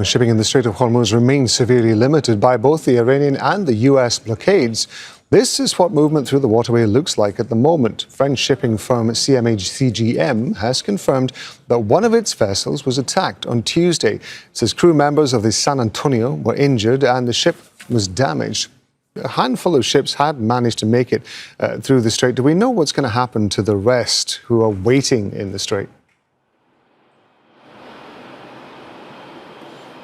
Shipping in the Strait of Hormuz remains severely limited by both the Iranian and the US blockades. This is what movement through the waterway looks like at the moment. French shipping firm CMA-CGM has confirmed that one of its vessels was attacked on Tuesday. It says crew members of the San Antonio were injured and the ship was damaged. A handful of ships had managed to make it through the strait. Do we know what's going to happen to the rest who are waiting in the strait?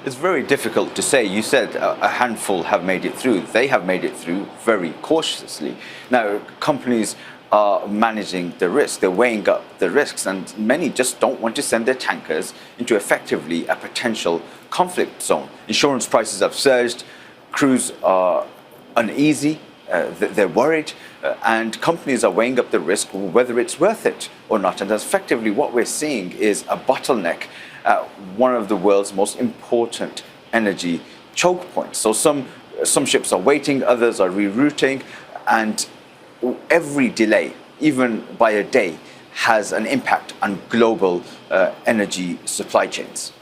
It's very difficult to say. You said a handful have made it through. They have made it through very cautiously. Now, companies are managing the risk. They're weighing up the risks, and many just don't want to send their tankers into effectively a potential conflict zone. Insurance prices have surged. Crews are uneasy. They're worried, and companies are weighing up the risk, whether it's worth it or not. And effectively, what we're seeing is a bottleneck at one of the world's most important energy choke points. So some ships are waiting, others are rerouting, and every delay, even by a day, has an impact on global energy supply chains.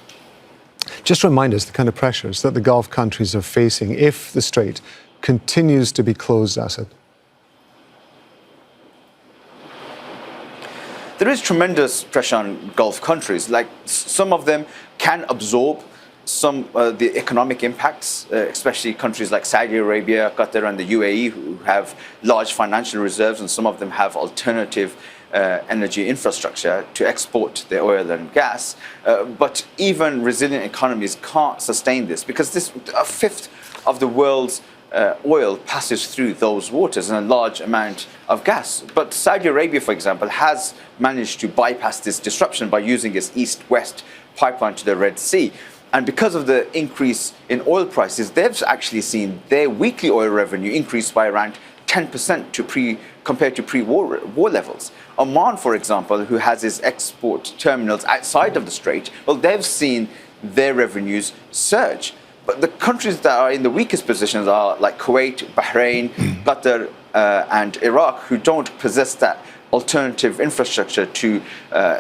Just remind us the kind of pressures that the Gulf countries are facing if the strait continues to be closed, Asad. There is tremendous pressure on Gulf countries. Like some of them can absorb some the economic impacts, especially countries like Saudi Arabia, Qatar, and the UAE, who have large financial reserves, and some of them have alternative energy infrastructure to export their oil and gas. But even resilient economies can't sustain this because a fifth of the world's oil passes through those waters and a large amount of gas. But Saudi Arabia, for example, has managed to bypass this disruption by using its east-west pipeline to the Red Sea. And because of the increase in oil prices, they've actually seen their weekly oil revenue increase by around 10% compared to pre-war levels. Oman, for example, who has its export terminals outside of the strait, well, they've seen their revenues surge. But the countries that are in the weakest positions are like Kuwait, Bahrain, Qatar, and Iraq, who don't possess that alternative infrastructure to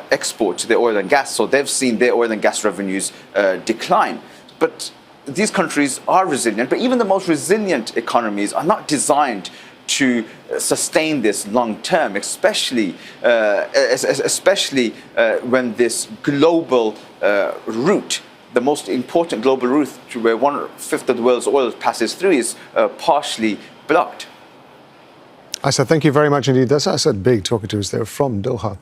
export their oil and gas. So they've seen their oil and gas revenues decline. But these countries are resilient, but even the most resilient economies are not designed to sustain this long term, especially when this global route, the most important global route where 1/5 of the world's oil passes through, is partially blocked. Asad, thank you very much indeed. That's Asad Baig talking to us there from Doha.